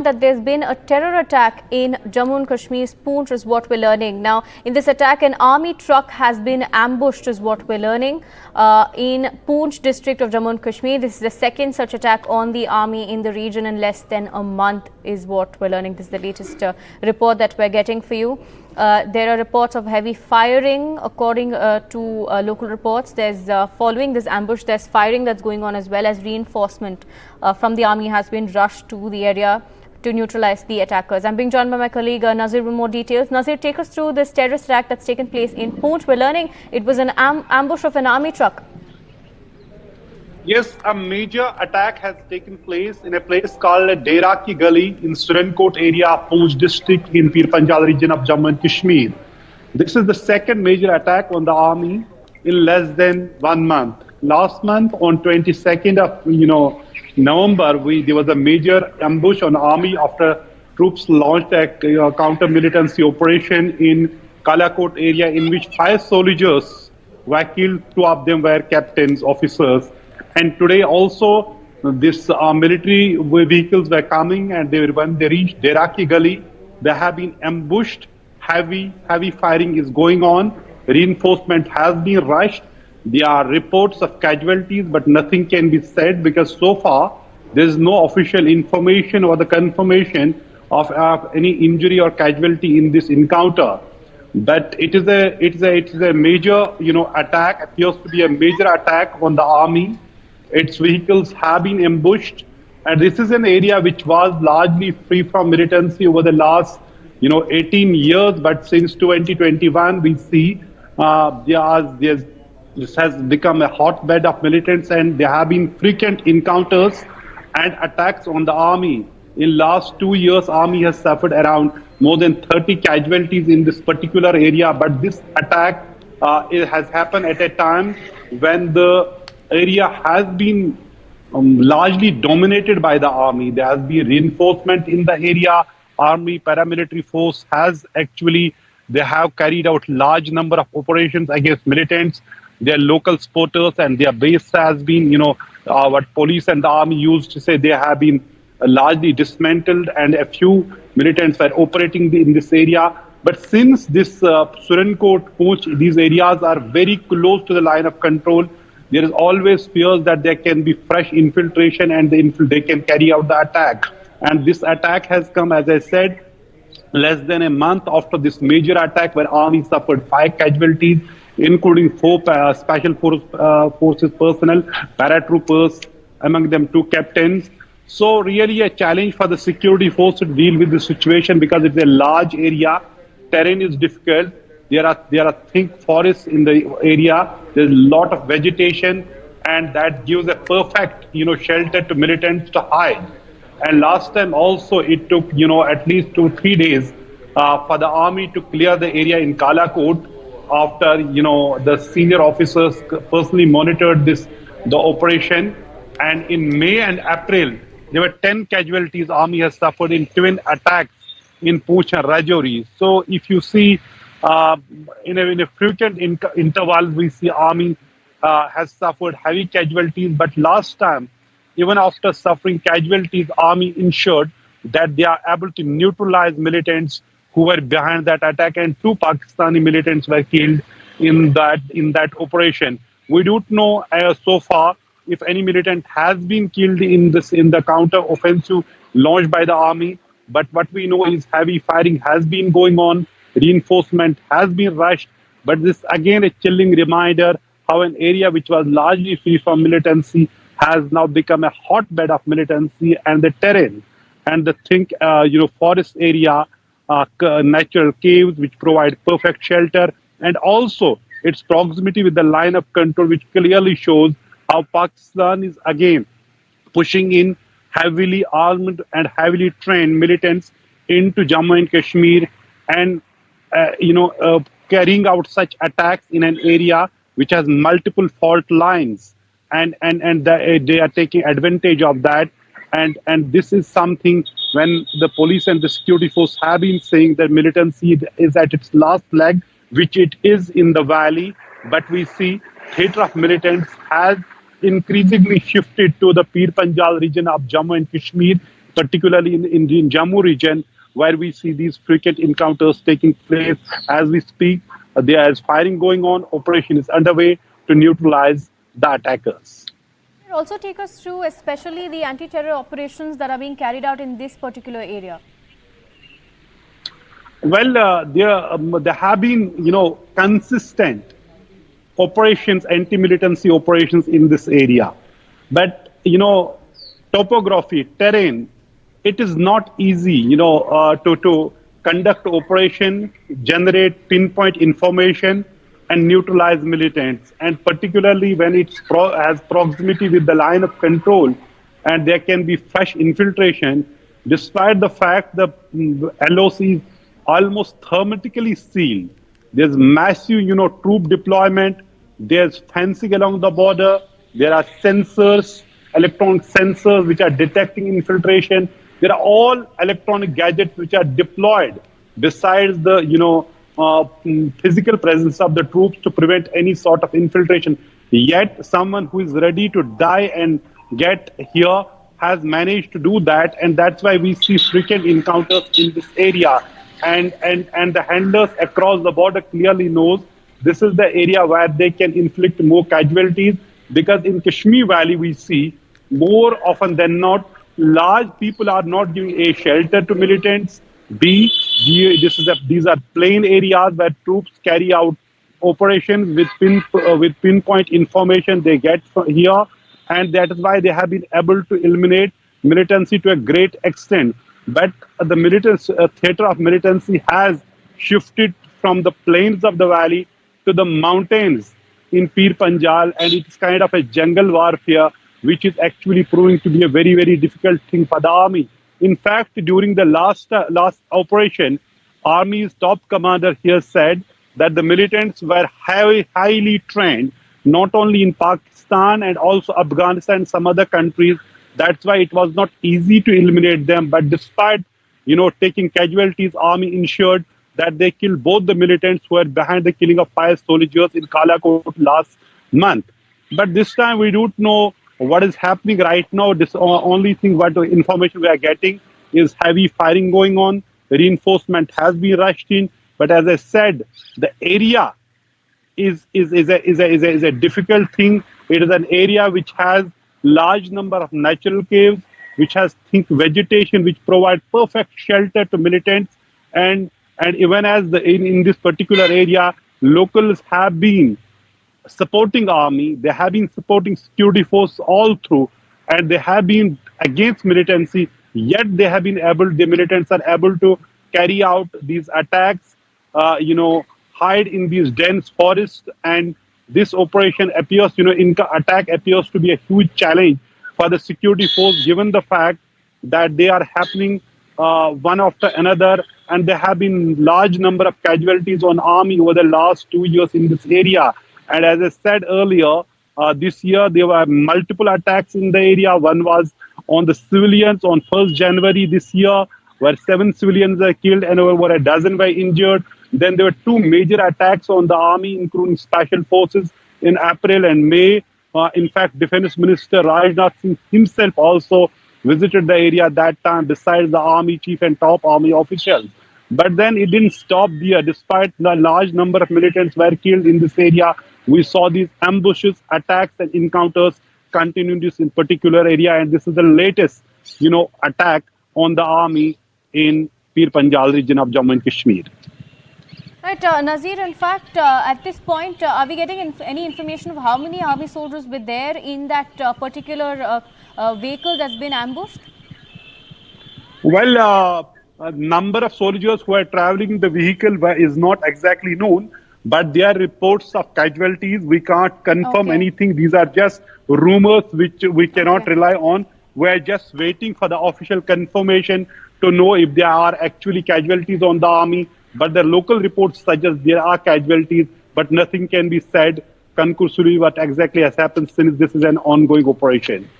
That there's been a terror attack in Jammu and Kashmir's Poonch is what we're learning. Now, in this attack, an army truck has been ambushed is what we're learning in Poonch district of Jammu and Kashmir. This is the second such attack on the army in the region in less than a month is what we're learning. This is the latest report that we're getting for you. There are reports of heavy firing according to local reports. There's following this ambush, there's firing that's going on as well as reinforcement from the army has been rushed to the area to neutralize the attackers. I'm being joined by my colleague Nazir with more details. Nazir, take us through this terrorist attack that's taken place in Poonch. We're learning it was an ambush of an army truck. Yes, a major attack has taken place in a place called Dera Ki Gali in Surankote area, Poonch district in Pir Panjal region of Jammu and Kashmir. This is the second major attack on the army in less than 1 month. Last month on 22nd of November, there was a major ambush on army after troops launched a counter-militancy operation in Kalakot area in which 5 soldiers were killed. 2 of them were captains, officers. And today also this military vehicles were coming, and when they reached Dera Ki Gali, they have been ambushed. Heavy firing is going on. Reinforcement has been rushed. There are reports of casualties, but nothing can be said because so far there is no official information or the confirmation of any injury or casualty in this encounter. But it is a major attack. Appears to be a major attack on the army. Its vehicles have been ambushed, and this is an area which was largely free from militancy over the last 18 years. But since 2021, we see this has become a hotbed of militants, and there have been frequent encounters and attacks on the army. In last 2 years, army has suffered around more than 30 casualties in this particular area. But this attack it has happened at a time when the area has been largely dominated by the army. There has been reinforcement in the area. Army paramilitary force they have carried out large number of operations against militants. Their local supporters and their base has been, what police and the army used to say, they have been largely dismantled, and a few militants were operating in this area. But since this Surankote, Poonch, these areas are very close to the line of control, there is always fears that there can be fresh infiltration and they can carry out the attack. And this attack has come, as I said, less than a month after this major attack where army suffered 5 casualties, including 4 special forces personnel, paratroopers, among them 2 captains. So really a challenge for the security force to deal with the situation because it's a large area, terrain is difficult. There are thick forests in the area. There's a lot of vegetation, and that gives a perfect shelter to militants to hide. And last time also it took at least 2-3 days for the army to clear the area in Kalakot after the senior officers personally monitored the operation. And in May and April there were 10 casualties army has suffered in twin attacks in Poonch and Rajouri. So if you see in a frequent interval, we see army has suffered heavy casualties. But last time, even after suffering casualties, army ensured that they are able to neutralize militants who were behind that attack, and 2 Pakistani militants were killed in that operation. We don't know so far if any militant has been killed in the counter offensive launched by the army. But what we know is heavy firing has been going on. Reinforcement has been rushed, but this again a chilling reminder how an area which was largely free from militancy has now become a hotbed of militancy, and the terrain and the thick forest area, natural caves which provide perfect shelter, and also its proximity with the line of control, which clearly shows how Pakistan is again pushing in heavily armed and heavily trained militants into Jammu and Kashmir, and carrying out such attacks in an area which has multiple fault lines, and they are taking advantage of that. And this is something when the police and the security force have been saying that militancy is at its last leg, which it is in the valley. But we see theatre of militants has increasingly shifted to the Pir Panjal region of Jammu and Kashmir, particularly in Jammu region, where we see these frequent encounters taking place as we speak. There is firing going on. Operation is underway to neutralize the attackers. Also take us through especially the anti-terror operations that are being carried out in this particular area. Well, there have been, consistent operations, anti-militancy operations in this area. But, topography, terrain, it is not easy, to conduct operation, generate pinpoint information, and neutralize militants. And particularly when it has proximity with the line of control, and there can be fresh infiltration, despite the fact the LOC is almost hermetically sealed. There's massive, troop deployment. There's fencing along the border. There are sensors, electronic sensors which are detecting infiltration. There are all electronic gadgets which are deployed besides the, physical presence of the troops to prevent any sort of infiltration. Yet someone who is ready to die and get here has managed to do that, and that's why we see frequent encounters in this area. And the handlers across the border clearly knows this is the area where they can inflict more casualties, because in Kashmir Valley we see more often than not large people are not giving a shelter to militants. B, these are plain areas where troops carry out operations with pinpoint information they get from here, and that is why they have been able to eliminate militancy to a great extent. But the theater of militancy has shifted from the plains of the valley to the mountains in Pir Panjal, and it's kind of a jungle warfare, which is actually proving to be a very, very difficult thing for the army. In fact, during the last operation, Army's top commander here said that the militants were highly trained, not only in Pakistan and also Afghanistan and some other countries. That's why it was not easy to eliminate them. But despite, taking casualties, Army ensured that they killed both the militants who were behind the killing of 5 soldiers in Kalakot last month. But this time we don't know what is happening right now. This only thing, what information we are getting is heavy firing going on. Reinforcement has been rushed in. But as I said, the area is a difficult thing. It is an area which has large number of natural caves, which has thick vegetation, which provide perfect shelter to militants. And even as in this particular area, locals have been supporting army, they have been supporting security force all through, and they have been against militancy, yet the militants are able to carry out these attacks, hide in these dense forests, and this operation appears, attack appears to be a huge challenge for the security force, given the fact that they are happening one after another, and there have been large number of casualties on army over the last 2 years in this area. And as I said earlier, this year there were multiple attacks in the area. One was on the civilians on 1st January this year, where 7 civilians were killed and over a dozen were injured. Then there were 2 major attacks on the army, including special forces in April and May. In fact, Defense Minister Rajnath Singh himself also visited the area at that time, besides the army chief and top army officials. But then it didn't stop there. Despite the large number of militants were killed in this area, we saw these ambushes, attacks, and encounters continue in this particular area. And this is the latest, attack on the army in Pir Panjal region of Jammu and Kashmir. Right, Nazir, in fact, at this point, are we getting any information of how many army soldiers were there in that particular vehicle that's been ambushed? Well, a number of soldiers who are traveling in the vehicle is not exactly known, but there are reports of casualties. We can't confirm anything. These are just rumors which we cannot rely on. We're just waiting for the official confirmation to know if there are actually casualties on the army. But the local reports suggest there are casualties, but nothing can be said conclusively what exactly has happened, since this is an ongoing operation.